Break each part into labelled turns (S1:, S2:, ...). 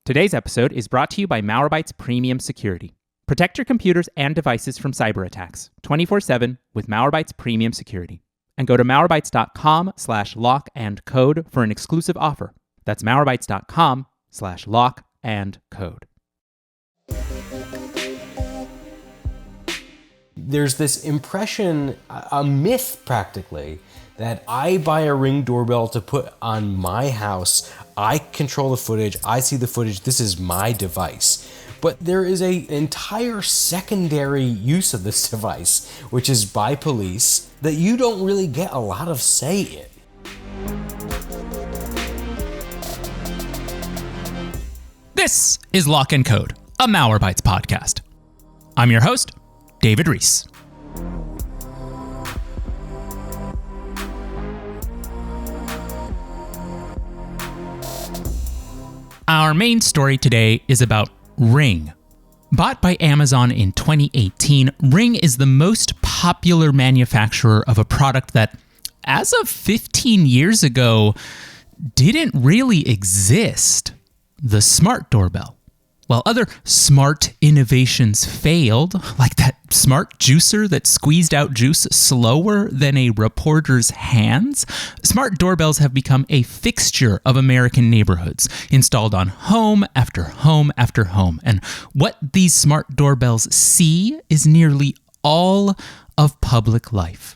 S1: Today's episode is brought to you by Malwarebytes Premium Security. Protect your computers and devices from cyber attacks 24/7 with Malwarebytes Premium Security. And go to malwarebytes.com/lock and code for an exclusive offer. That's malwarebytes.com/lock and code.
S2: There's this impression, a myth practically, that I buy a Ring doorbell to put on my house. I control the footage. I see the footage. This is my device. But there is an entire secondary use of this device, which is by police, that you don't really get a lot of say in.
S1: This is Lock and Code, a Malwarebytes podcast. I'm your host, David Ruiz. Our main story today is about Ring. Bought by Amazon in 2018, Ring is the most popular manufacturer of a product that, as of 15 years ago, didn't really exist: the smart doorbell. While other smart innovations failed, like that smart juicer that squeezed out juice slower than a reporter's hands, smart doorbells have become a fixture of American neighborhoods, installed on home after home after home. And what these smart doorbells see is nearly all of public life.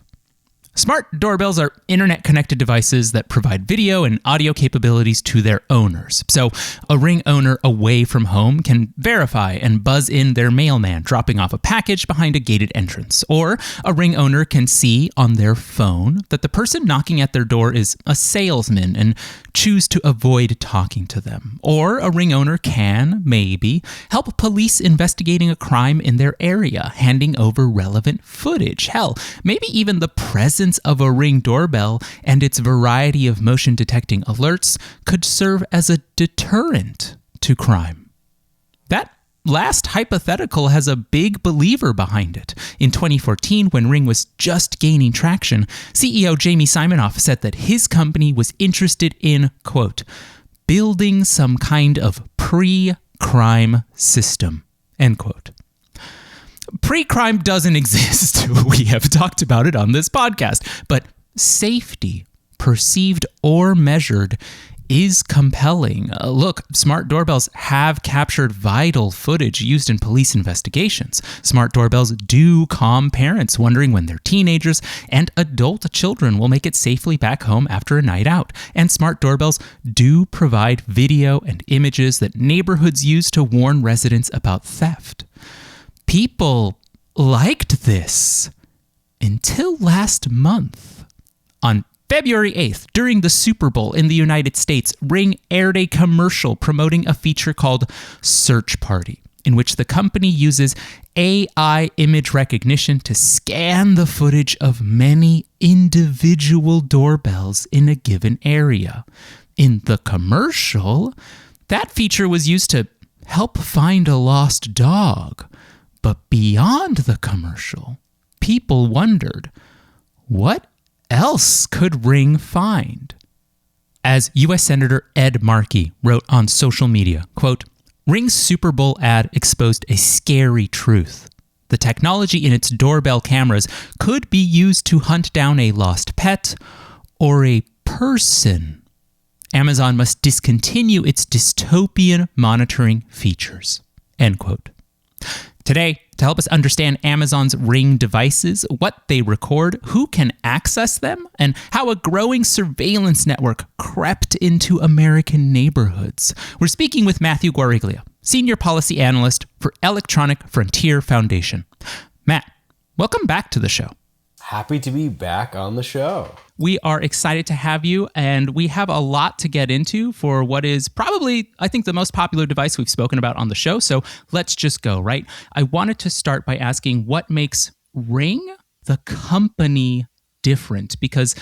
S1: Smart doorbells are internet-connected devices that provide video and audio capabilities to their owners. So a Ring owner away from home can verify and buzz in their mailman dropping off a package behind a gated entrance. Or a Ring owner can see on their phone that the person knocking at their door is a salesman and choose to avoid talking to them. Or a Ring owner can, maybe, help police investigating a crime in their area, handing over relevant footage. Hell, maybe even the presence of a Ring doorbell and its variety of motion detecting alerts could serve as a deterrent to crime. That last hypothetical has a big believer behind it. In 2014, when Ring was just gaining traction, CEO Jamie Simonoff said that his company was interested in, quote, building some kind of pre-crime system, end quote. Pre-crime doesn't exist. We have talked about it on this podcast, but safety, perceived or measured, is compelling. Look, smart doorbells have captured vital footage used in police investigations. Smart doorbells do calm parents wondering when their teenagers and adult children will make it safely back home after a night out. And smart doorbells do provide video and images that neighborhoods use to warn residents about theft. People liked this until last month. On February 8th, during the Super Bowl in the United States, Ring aired a commercial promoting a feature called Search Party, in which the company uses AI image recognition to scan the footage of many individual doorbells in a given area. In the commercial, that feature was used to help find a lost dog. But beyond the commercial, people wondered, what else could Ring find? As U.S. Senator Ed Markey wrote on social media, quote, Ring's Super Bowl ad exposed a scary truth. The technology in its doorbell cameras could be used to hunt down a lost pet or a person. Amazon must discontinue its dystopian monitoring features, end quote. Today, to help us understand Amazon's Ring devices, what they record, who can access them, and how a growing surveillance network crept into American neighborhoods, we're speaking with Matthew Guariglia, Senior Policy Analyst for Electronic Frontier Foundation. Matt, welcome back to the show.
S2: Happy to be back on the show.
S1: We are excited to have you, and we have a lot to get into for what is probably, I think, the most popular device we've spoken about on the show. So let's just go, right? I wanted to start by asking what makes Ring, the company, different, because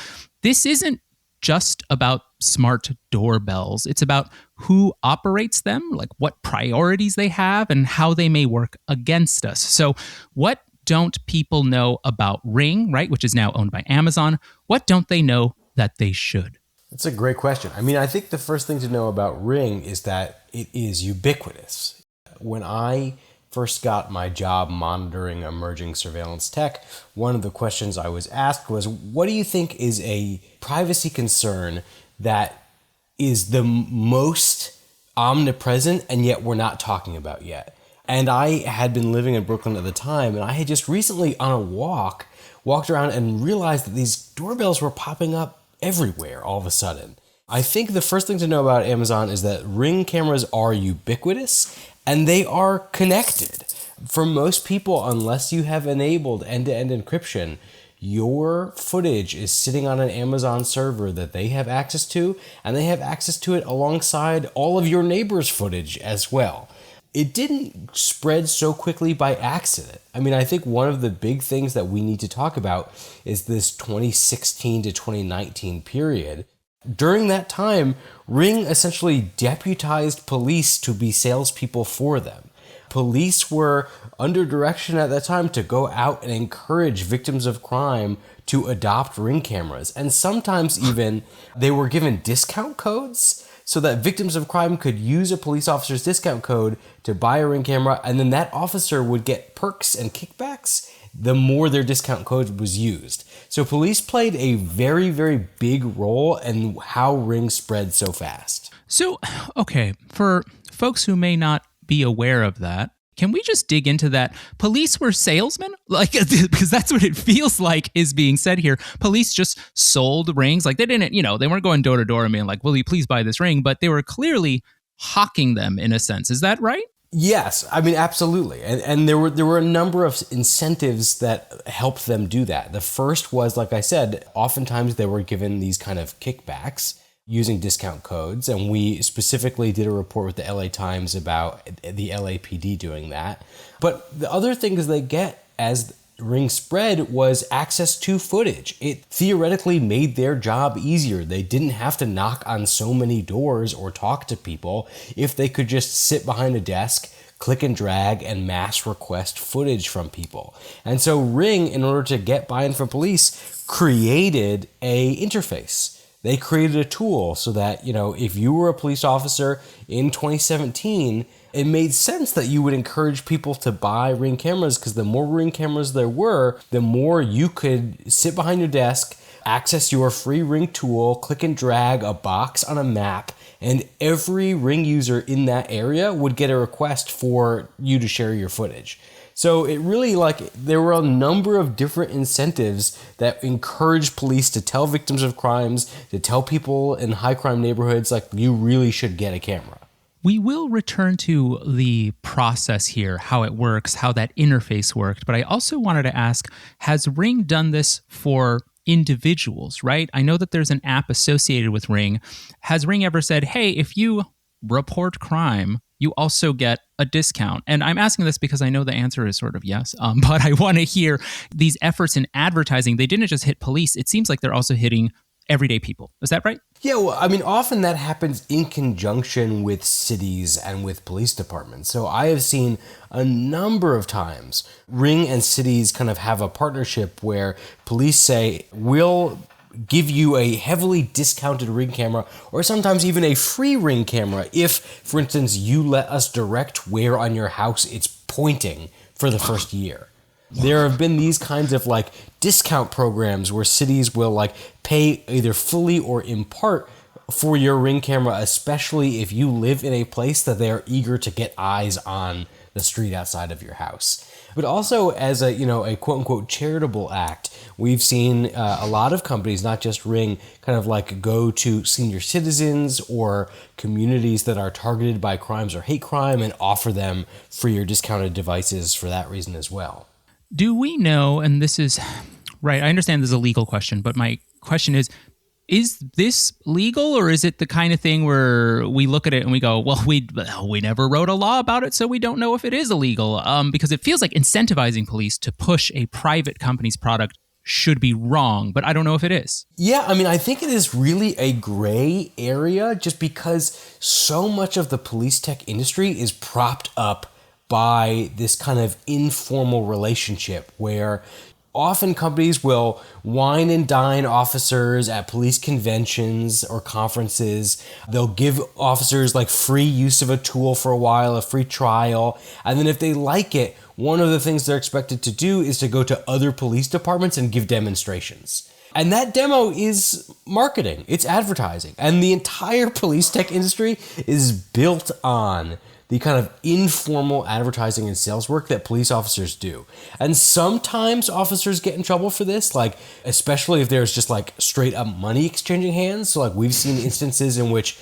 S1: this isn't just about smart doorbells. It's about who operates them, like what priorities they have, and how they may work against us. So what don't people know about Ring, right, which is now owned by Amazon? What don't they know that they should?
S2: That's a great question. I mean, I think the first thing to know about Ring is that it is ubiquitous. When I first got my job monitoring emerging surveillance tech, one of the questions I was asked was, what do you think is a privacy concern that is the most omnipresent and yet we're not talking about yet? And I had been living in Brooklyn at the time, and I had just recently on a walked around and realized that these doorbells were popping up everywhere all of a sudden. I think the first thing to know about Amazon is that Ring cameras are ubiquitous and they are connected. For most people, unless you have enabled end-to-end encryption, your footage is sitting on an Amazon server that they have access to, and they have access to it alongside all of your neighbors' footage as well. It didn't spread so quickly by accident. I mean, I think one of the big things that we need to talk about is this 2016 to 2019 period. During that time, Ring essentially deputized police to be salespeople for them. Police were under direction at that time to go out and encourage victims of crime to adopt Ring cameras. And sometimes even they were given discount codes so that victims of crime could use a police officer's discount code to buy a Ring camera, and then that officer would get perks and kickbacks the more their discount code was used. So police played a very, very big role in how Ring spread so fast.
S1: So, okay, for folks who may not be aware of that, can we just dig into that? Police were salesmen? Like, because that's what it feels like is being said here. Police just sold rings. Like, they didn't, they weren't going door to door and being like, will you please buy this ring? But they were clearly hawking them in a sense. Is that right?
S2: Yes, I mean, absolutely. And there were a number of incentives that helped them do that. The first was, like I said, oftentimes they were given these kind of kickbacks using discount codes, and we specifically did a report with the LA Times about the LAPD doing that. But the other things they get as Ring spread was access to footage. It theoretically made their job easier. They didn't have to knock on so many doors or talk to people if they could just sit behind a desk, click and drag, and mass request footage from people. And so Ring, in order to get buy-in from police, created a interface. They created a tool so that, if you were a police officer in 2017, it made sense that you would encourage people to buy Ring cameras, because the more Ring cameras there were, the more you could sit behind your desk, access your free Ring tool, click and drag a box on a map, and every Ring user in that area would get a request for you to share your footage. So it really, there were a number of different incentives that encouraged police to tell victims of crimes, to tell people in high crime neighborhoods, you really should get a camera.
S1: We will return to the process here, how it works, how that interface worked. But I also wanted to ask, has Ring done this for individuals, right? I know that there's an app associated with Ring. Has Ring ever said, hey, if you report crime, you also get a discount? And I'm asking this because I know the answer is sort of yes, but I want to hear these efforts in advertising. They didn't just hit police. It seems like they're also hitting everyday people. Is that right?
S2: Yeah, well, I mean, often that happens in conjunction with cities and with police departments. So I have seen a number of times Ring and cities kind of have a partnership where police say, we'll give you a heavily discounted Ring camera, or sometimes even a free Ring camera if, for instance, you let us direct where on your house it's pointing for the first year. There have been these kinds of discount programs where cities will pay either fully or in part for your Ring camera, especially if you live in a place that they are eager to get eyes on the street outside of your house. But also as a quote unquote charitable act, we've seen a lot of companies, not just Ring, kind of go to senior citizens or communities that are targeted by crimes or hate crime and offer them free or discounted devices for that reason as well.
S1: Do we know, and this is, right, I understand this is a legal question, but my question is this legal, or is it the kind of thing where we look at it and we go, well, we never wrote a law about it, so we don't know if it is illegal? Because it feels like incentivizing police to push a private company's product should be wrong, but I don't know if it is.
S2: Yeah, I mean, I think it is really a gray area just because so much of the police tech industry is propped up by this kind of informal relationship where Often companies will wine and dine officers at police conventions or conferences. They'll give officers like free use of a tool for a while, a free trial. And then if they like it, one of the things they're expected to do is to go to other police departments and give demonstrations. And that demo is marketing, it's advertising. And the entire police tech industry is built on the kind of informal advertising and sales work that police officers do. And sometimes officers get in trouble for this, like especially if there's just like straight up money exchanging hands. So like we've seen instances in which,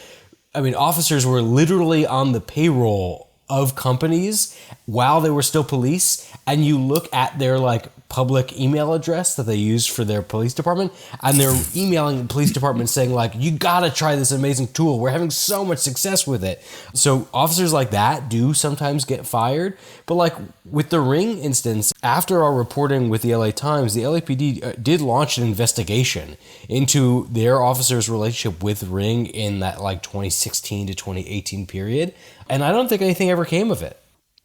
S2: officers were literally on the payroll of companies while they were still police, and you look at their like public email address that they use for their police department, and they're emailing the police department saying like, you gotta try this amazing tool, we're having so much success with it. So officers like that do sometimes get fired. But like with the Ring instance, after our reporting with the LA Times, the LAPD did launch an investigation into their officers' relationship with Ring in that like 2016 to 2018 period, and I don't think anything ever came of it.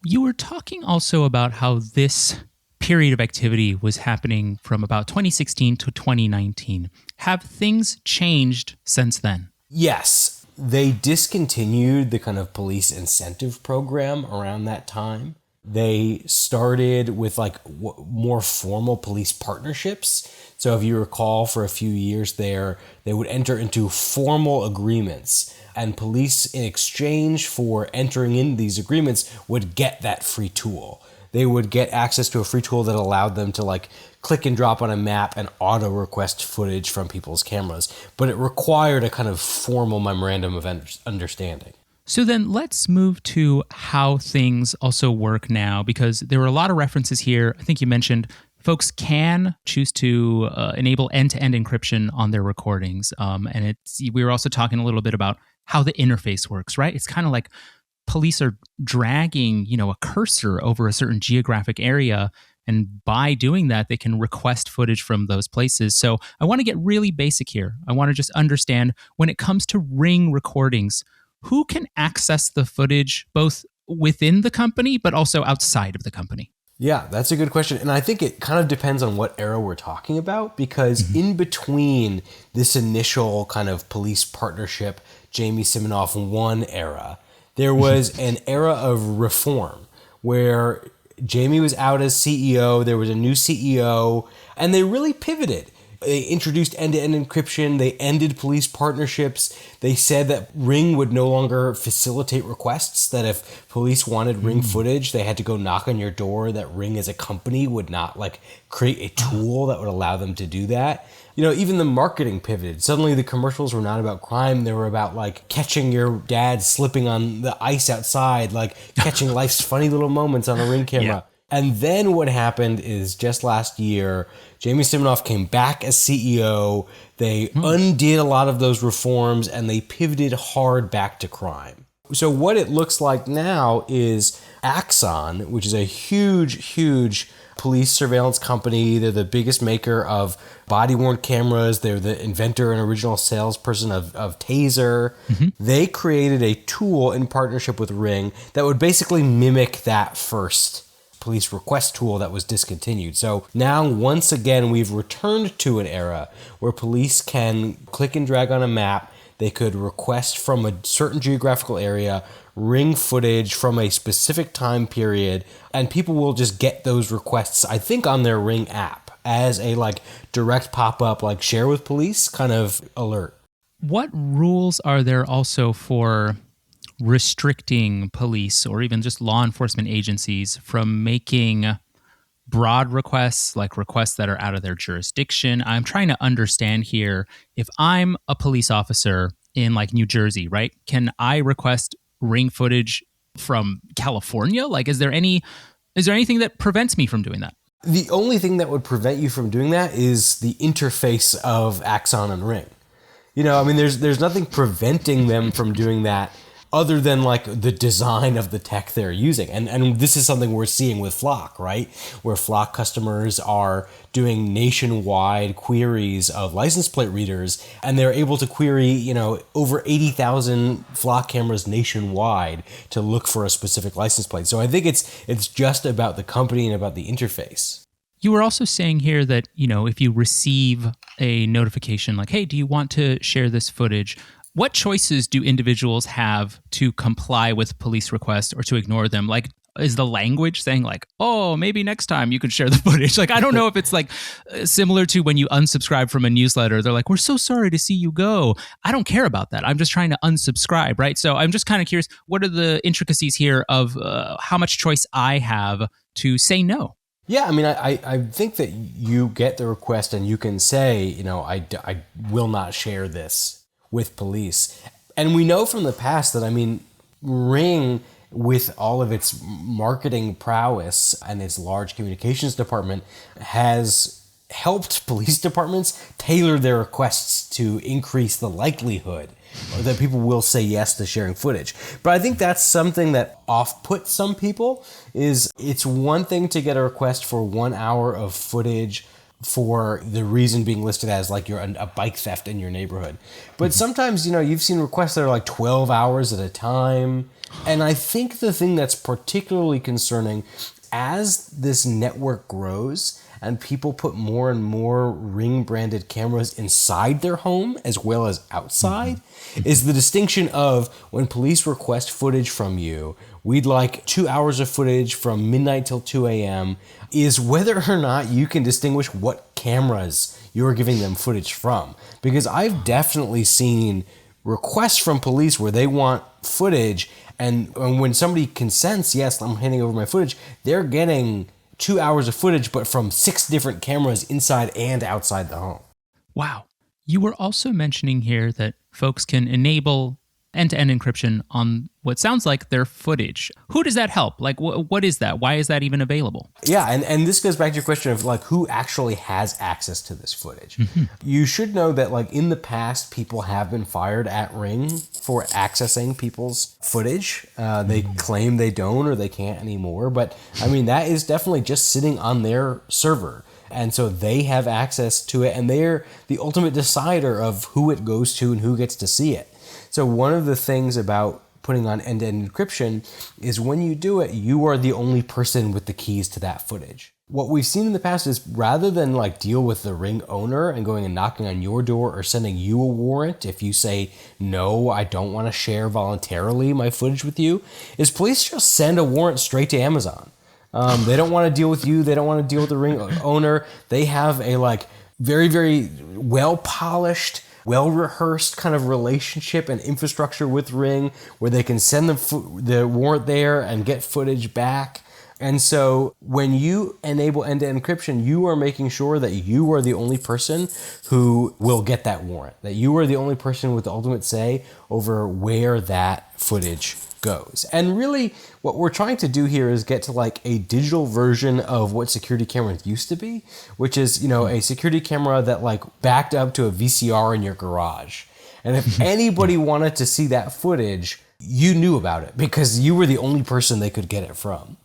S1: You were talking also about how this period of activity was happening from about 2016 to 2019. Have things changed since then?
S2: Yes. They discontinued the kind of police incentive program around that time. They started with like more formal police partnerships. So if you recall, for a few years there, they would enter into formal agreements, and police, in exchange for entering in these agreements, would get that free tool. They would get access to a free tool that allowed them to like click and drop on a map and auto request footage from people's cameras. But it required a kind of formal memorandum of understanding.
S1: So then let's move to how things also work now, because there were a lot of references here. I think you mentioned folks can choose to enable end-to-end encryption on their recordings. And we were also talking a little bit about how the interface works, right? It's kind of like police are dragging, a cursor over a certain geographic area. And by doing that, they can request footage from those places. So I want to get really basic here. I want to just understand, when it comes to Ring recordings, who can access the footage both within the company, but also outside of the company?
S2: Yeah, that's a good question. And I think it kind of depends on what era we're talking about, because in between this initial kind of police partnership, Jamie Siminoff one era, there was an era of reform where Jamie was out as CEO, there was a new CEO, and they really pivoted. They introduced end-to-end encryption. They ended police partnerships. They said that Ring would no longer facilitate requests, that if police wanted Ring footage, they had to go knock on your door, that Ring as a company would not like create a tool that would allow them to do that. Even the marketing pivoted. Suddenly the commercials were not about crime. They were about like catching your dad slipping on the ice outside, like catching life's funny little moments on a Ring camera. Yeah. And then what happened is, just last year, Jamie Siminoff came back as CEO. They undid a lot of those reforms, and they pivoted hard back to crime. So what it looks like now is Axon, which is a huge police surveillance company. They're the biggest maker of body-worn cameras. They're the inventor and original salesperson of Taser. They created a tool in partnership with Ring that would basically mimic that first police request tool that was discontinued. So now, once again, we've returned to an era where police can click and drag on a map. They could request from a certain geographical area Ring footage from a specific time period, and people will just get those requests, I think, on their Ring app as a like direct pop-up, like share with police kind of alert.
S1: What rules are there also for restricting police or even just law enforcement agencies from making broad requests, like requests that are out of their jurisdiction? I'm trying to understand here, if I'm a police officer in like New Jersey, right? Can I request Ring footage from California? Like, is there anything that prevents me from doing that?
S2: The only thing that would prevent you from doing that is the interface of Axon and Ring. There's nothing preventing them from doing that other than like the design of the tech they're using. And this is something we're seeing with Flock, right? Where Flock customers are doing nationwide queries of license plate readers, and they're able to query, over 80,000 Flock cameras nationwide to look for a specific license plate. So I think it's just about the company and about the interface.
S1: You were also saying here that, if you receive a notification like, hey, do you want to share this footage? What choices do individuals have to comply with police requests or to ignore them? Like, is the language saying like, oh, maybe next time you could share the footage? Like, I don't know if it's like similar to when you unsubscribe from a newsletter. They're like, we're so sorry to see you go. I don't care about that. I'm just trying to unsubscribe, right? So I'm just kind of curious, what are the intricacies here of how much choice I have to say no?
S2: Yeah, I mean, I think that you get the request and you can say, I will not share this with police. And we know from the past that, I mean, Ring, with all of its marketing prowess and its large communications department, has helped police departments tailor their requests to increase the likelihood that people will say yes to sharing footage. But I think that's something that off-puts some people. Is it's one thing to get a request for 1 hour of footage for the reason being listed as like you're a bike theft in your neighborhood. But sometimes, you've seen requests that are like 12 hours at a time. And I think the thing that's particularly concerning, as this network grows and people put more and more Ring branded cameras inside their home as well as outside, is the distinction of when police request footage from you, we'd like 2 hours of footage from midnight till 2 a.m., is whether or not you can distinguish what cameras you're giving them footage from. Because I've definitely seen requests from police where they want footage, and when somebody consents, yes, I'm handing over my footage, they're getting 2 hours of footage, but from 6 different cameras inside and outside the home.
S1: Wow. You were also mentioning here that folks can enable end-to-end encryption on what sounds like their footage. Who does that help? Like, what is that? Why is that even available?
S2: Yeah, and this goes back to your question of like who actually has access to this footage. You should know that like in the past, people have been fired at Ring for accessing people's footage. They claim they don't or they can't anymore, but I mean that is definitely just sitting on their server. And so they have access to it, and they're the ultimate decider of who it goes to and who gets to see it. So one of the things about putting on end-to-end encryption is when you do it, you are the only person with the keys to that footage. What we've seen in the past is rather than like deal with the Ring owner and going and knocking on your door or sending you a warrant if you say, no, I don't want to share voluntarily my footage with you, is police just send a warrant straight to Amazon. They don't want to deal with you. They don't want to deal with the Ring owner. They have a like very, very well-polished, well-rehearsed kind of relationship and infrastructure with Ring where they can send the warrant there and get footage back. And so when you enable end-to-end encryption, you are making sure that you are the only person who will get that warrant, that you are the only person with the ultimate say over where that footage goes. And really what we're trying to do here is get to like a digital version of what security cameras used to be, which is, a security camera that like backed up to a VCR in your garage. And if anybody wanted to see that footage, you knew about it because you were the only person they could get it from.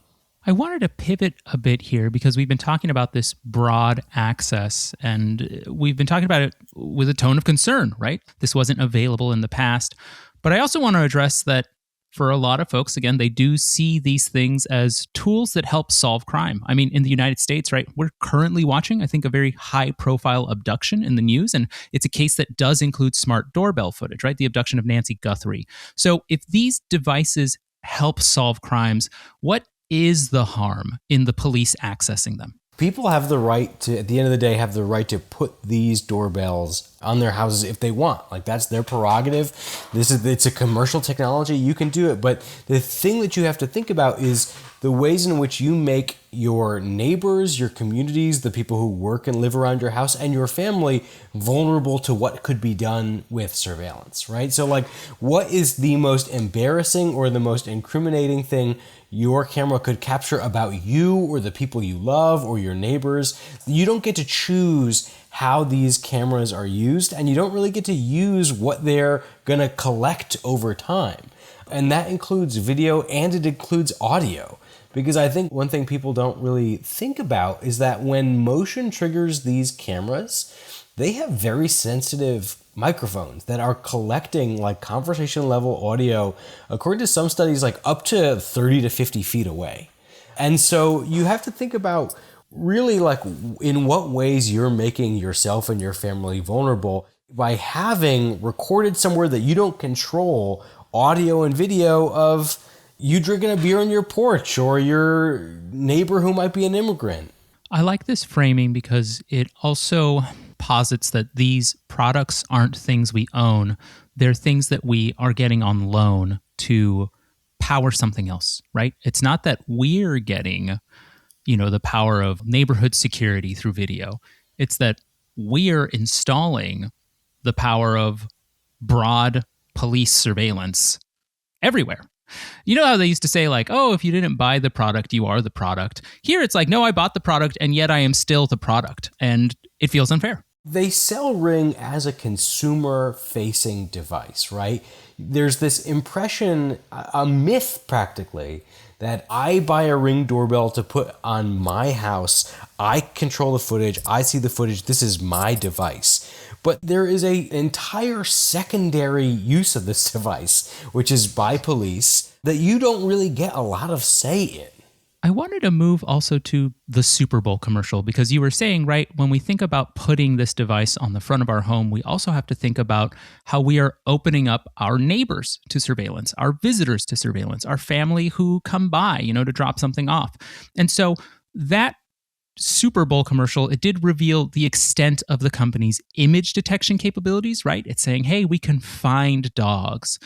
S1: I wanted to pivot a bit here because we've been talking about this broad access and we've been talking about it with a tone of concern, right? This wasn't available in the past. But I also want to address that for a lot of folks, again, they do see these things as tools that help solve crime. I mean, in the United States, right, we're currently watching, I think, a very high-profile abduction in the news, and it's a case that does include smart doorbell footage, right, the abduction of Nancy Guthrie. So if these devices help solve crimes, what is the harm in the police accessing them?
S2: People have the right to, at the end of the day, have the right to put these doorbells on their houses if they want. Like that's their prerogative. It's a commercial technology. You can do it. But the thing that you have to think about is the ways in which you make your neighbors, your communities, the people who work and live around your house and your family vulnerable to what could be done with surveillance, right? So like what is the most embarrassing or the most incriminating thing your camera could capture about you or the people you love or your neighbors? You don't get to choose how these cameras are used, and you don't really get to use what they're going to collect over time. And that includes video and it includes audio. Because I think one thing people don't really think about is that when motion triggers these cameras, they have very sensitive microphones that are collecting like conversation level audio, according to some studies, like up to 30 to 50 feet away. And so you have to think about really like in what ways you're making yourself and your family vulnerable by having recorded somewhere that you don't control audio and video of you drinking a beer on your porch or your neighbor who might be an immigrant.
S1: I like this framing because it also posits that these products aren't things we own. They're things that we are getting on loan to power something else, right? It's not that we're getting, the power of neighborhood security through video. It's that we're installing the power of broad police surveillance everywhere. You know how they used to say like, oh, if you didn't buy the product, you are the product. Here it's like, no, I bought the product and yet I am still the product. And it feels unfair.
S2: They sell Ring as a consumer-facing device, right? There's this impression, a myth practically, that I buy a Ring doorbell to put on my house. I control the footage. I see the footage. This is my device. But there is an entire secondary use of this device, which is by police, that you don't really get a lot of say in.
S1: I wanted to move also to the Super Bowl commercial because you were saying, right, when we think about putting this device on the front of our home, we also have to think about how we are opening up our neighbors to surveillance, our visitors to surveillance, our family who come by, to drop something off. And so that Super Bowl commercial, it did reveal the extent of the company's image detection capabilities, right? It's saying, hey, we can find dogs.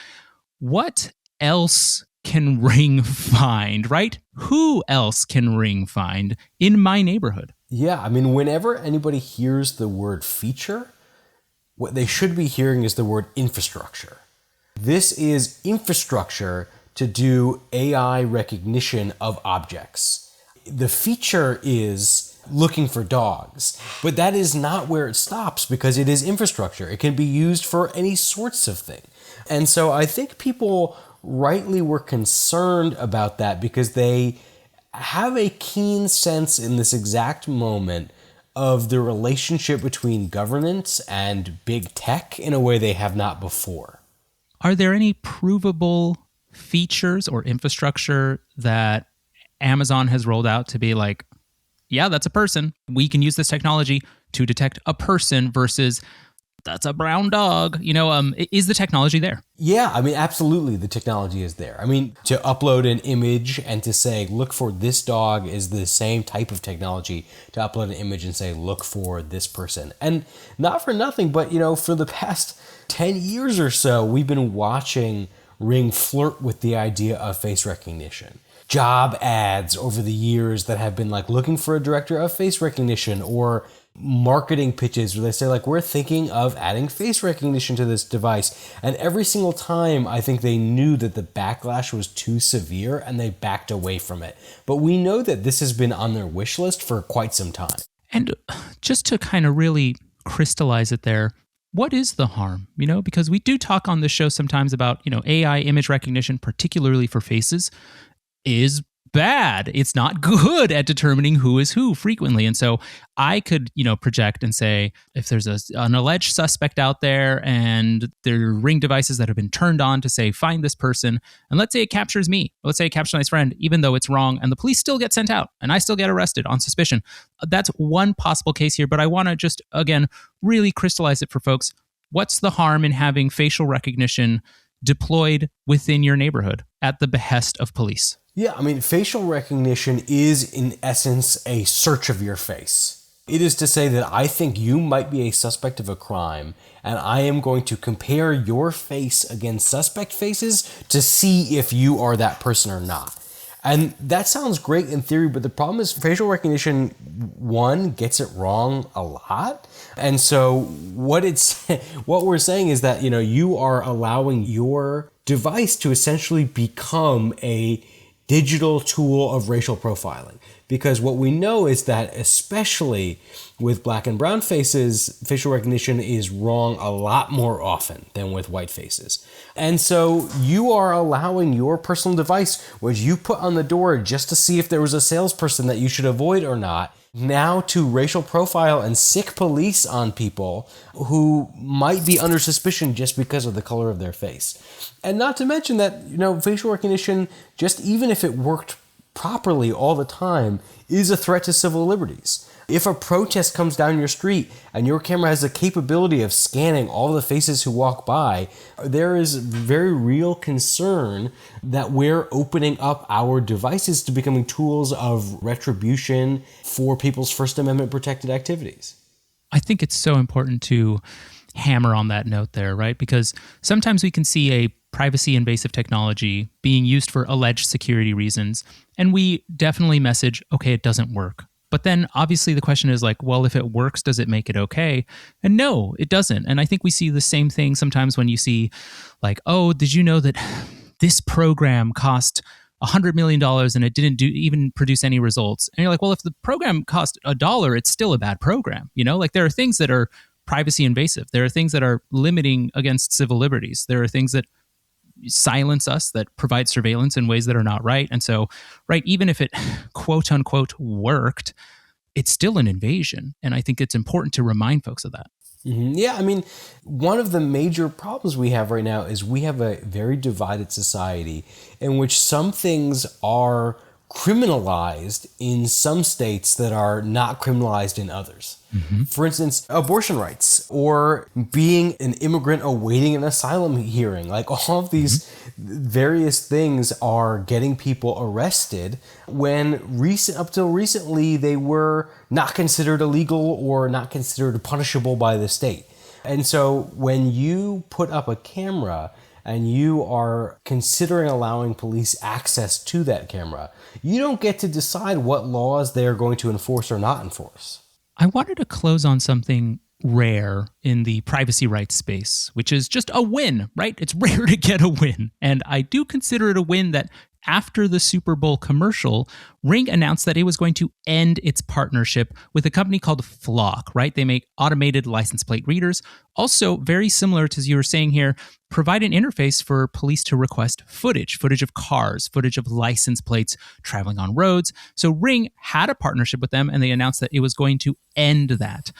S1: What else can Ring find, right? Who else can Ring find in my neighborhood?
S2: Yeah, I mean, whenever anybody hears the word feature, what they should be hearing is the word infrastructure. This is infrastructure to do AI recognition of objects. The feature is looking for dogs, but that is not where it stops because it is infrastructure. It can be used for any sorts of thing. And so I think people rightly were concerned about that because they have a keen sense in this exact moment of the relationship between governance and big tech in a way they have not before.
S1: Are there any provable features or infrastructure that Amazon has rolled out to be like, yeah, that's a person. We can use this technology to detect a person versus that's a brown dog. Is the technology there?
S2: Yeah, I mean, absolutely, the technology is there. I mean, to upload an image and to say, look for this dog is the same type of technology to upload an image and say, look for this person. And not for nothing, but, for the past 10 years or so, we've been watching Ring flirt with the idea of face recognition. Job ads over the years that have been like looking for a director of face recognition or marketing pitches where they say like, we're thinking of adding face recognition to this device. And every single time I think they knew that the backlash was too severe and they backed away from it. But we know that this has been on their wish list for quite some time.
S1: And just to kind of really crystallize it there, what is the harm? Because we do talk on this show sometimes about, AI image recognition, particularly for faces, is bad. It's not good at determining who is who frequently. And so I could, project and say, if there's an alleged suspect out there and there are Ring devices that have been turned on to say, find this person, and let's say it captures me, let's say it captures my friend, even though it's wrong, and the police still get sent out and I still get arrested on suspicion. That's one possible case here, but I want to just, again, really crystallize it for folks. What's the harm in having facial recognition deployed within your neighborhood at the behest of police?
S2: Yeah, I mean, facial recognition is, in essence, a search of your face. It is to say that I think you might be a suspect of a crime, and I am going to compare your face against suspect faces to see if you are that person or not. And that sounds great in theory, but the problem is facial recognition, one, gets it wrong a lot. And so what we're saying is that, you are allowing your device to essentially become a digital tool of racial profiling. Because what we know is that especially with black and brown faces, facial recognition is wrong a lot more often than with white faces. And so you are allowing your personal device, which you put on the door just to see if there was a salesperson that you should avoid or not, now to racial profile and sick police on people who might be under suspicion just because of the color of their face. And not to mention that, facial recognition, just even if it worked properly all the time is a threat to civil liberties. If a protest comes down your street and your camera has the capability of scanning all the faces who walk by, there is very real concern that we're opening up our devices to becoming tools of retribution for people's First Amendment protected activities.
S1: I think it's so important to hammer on that note there, right? Because sometimes we can see a privacy invasive technology being used for alleged security reasons, and we definitely message, okay, it doesn't work. But then obviously the question is like, well, if it works, does it make it okay? And no, it doesn't. And I think we see the same thing sometimes when you see like, oh, did you know that this program cost $100 million and it didn't even produce any results? And you're like, well, if the program cost $1, it's still a bad program. You know, like there are things that are privacy invasive. There are things that are limiting against civil liberties. There are things that silence us, that provide surveillance in ways that are not right. And so, right, even if it quote unquote worked, it's still an invasion. And I think it's important to remind folks of that.
S2: Mm-hmm. Yeah, I mean, one of the major problems we have right now is we have a very divided society in which some things are criminalized in some states that are not criminalized in others. Mm-hmm. For instance, abortion rights or being an immigrant awaiting an asylum hearing. Like all of these various things are getting people arrested when up till recently they were not considered illegal or not considered punishable by the state. And so when you put up a camera and you are considering allowing police access to that camera, you don't get to decide what laws they're going to enforce or not enforce.
S1: I wanted to close on something rare in the privacy rights space, which is just a win, right? It's rare to get a win. And I do consider it a win that after the Super Bowl commercial, Ring announced that it was going to end its partnership with a company called Flock, right? They make automated license plate readers. Also, very similar to, as you were saying here, provide an interface for police to request footage of cars, footage of license plates traveling on roads. So Ring had a partnership with them, and they announced that it was going to end that.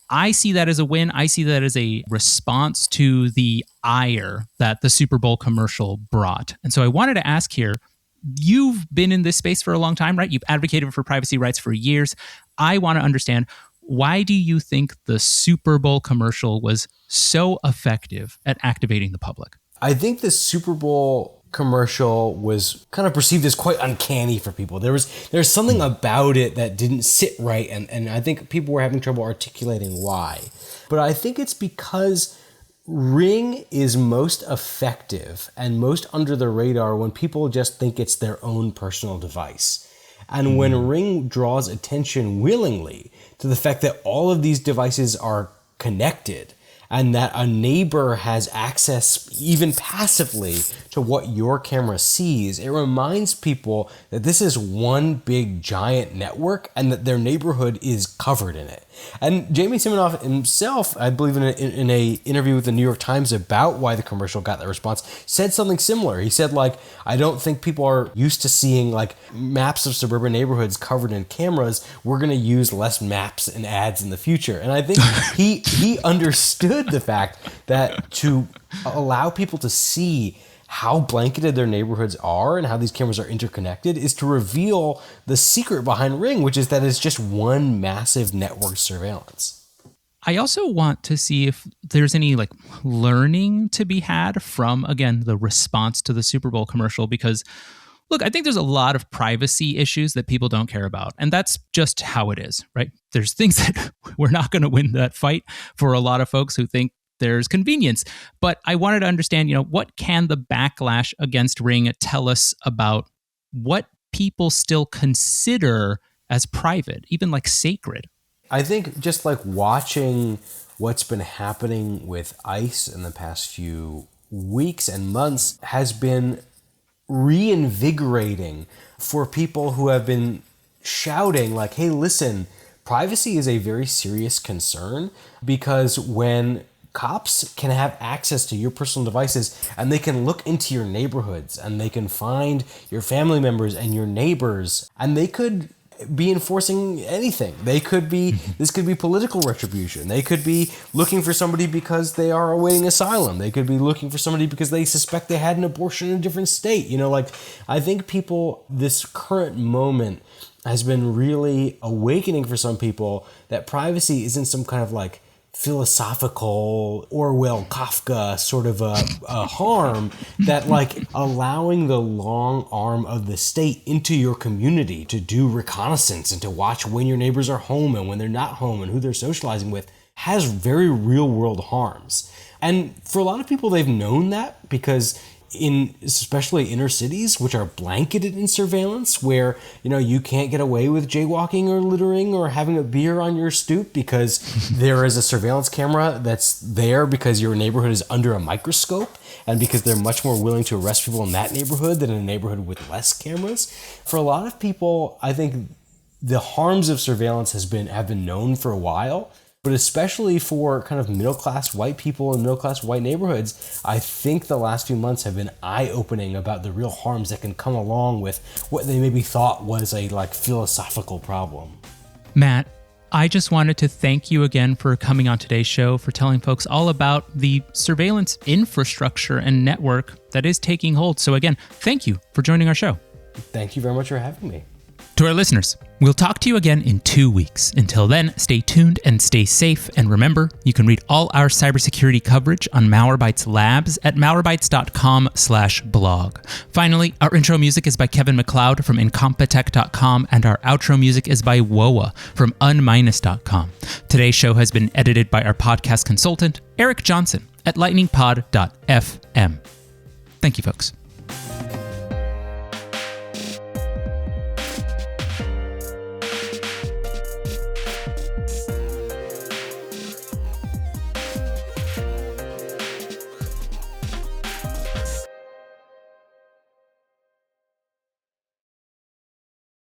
S1: I see that as a win. I see that as a response to the ire that the Super Bowl commercial brought. And so I wanted to ask here, you've been in this space for a long time, right? You've advocated for privacy rights for years. I want to understand, why do you think the Super Bowl commercial was so effective at activating the public?
S2: I think the Super Bowl commercial was kind of perceived as quite uncanny for people. There's something about it that didn't sit right, and I think people were having trouble articulating why. But I think it's because Ring is most effective and most under the radar when people just think it's their own personal device. And when Ring draws attention willingly to the fact that all of these devices are connected, and that a neighbor has access, even passively, to what your camera sees, it reminds people that this is one big giant network and that their neighborhood is covered in it. And Jamie Siminoff himself, I believe in a interview with the New York Times about why the commercial got that response, said something similar. He said, like, I don't think people are used to seeing like maps of suburban neighborhoods covered in cameras. We're going to use less maps and ads in the future. And I think he understood the fact that to allow people to see how blanketed their neighborhoods are and how these cameras are interconnected is to reveal the secret behind Ring, which is that it's just one massive network surveillance.
S1: I also want to see if there's any like learning to be had from, again, the response to the Super Bowl commercial, because look, I think there's a lot of privacy issues that people don't care about. And that's just how it is, right? There's things that we're not going to win that fight for a lot of folks who think there's convenience. But I wanted to understand, what can the backlash against Ring tell us about what people still consider as private, even like sacred?
S2: I think just like watching what's been happening with ICE in the past few weeks and months has been reinvigorating for people who have been shouting like, hey, listen, privacy is a very serious concern, because when cops can have access to your personal devices and they can look into your neighborhoods and they can find your family members and your neighbors, and they could be enforcing anything. This could be political retribution. They could be looking for somebody because they are awaiting asylum. They could be looking for somebody because they suspect they had an abortion in a different state. I think this current moment has been really awakening for some people that privacy isn't some kind of like philosophical Orwell Kafka sort of a harm, that like allowing the long arm of the state into your community to do reconnaissance and to watch when your neighbors are home and when they're not home and who they're socializing with has very real world harms. And for a lot of people, they've known that because especially inner cities, which are blanketed in surveillance, where you can't get away with jaywalking or littering or having a beer on your stoop because there is a surveillance camera that's there because your neighborhood is under a microscope, and because they're much more willing to arrest people in that neighborhood than in a neighborhood with less cameras. For a lot of people, I think the harms of surveillance have been known for a while. But especially for kind of middle-class white people in middle-class white neighborhoods, I think the last few months have been eye-opening about the real harms that can come along with what they maybe thought was a philosophical problem.
S1: Matt, I just wanted to thank you again for coming on today's show, for telling folks all about the surveillance infrastructure and network that is taking hold. So again, thank you for joining our show.
S2: Thank you very much for having me.
S1: To our listeners, we'll talk to you again in 2 weeks. Until then, stay tuned and stay safe. And remember, you can read all our cybersecurity coverage on Malwarebytes Labs at malwarebytes.com/blog. Finally, our intro music is by Kevin MacLeod from incompetech.com, and our outro music is by Woa from unminus.com. Today's show has been edited by our podcast consultant, Eric Johnson at lightningpod.fm. Thank you, folks.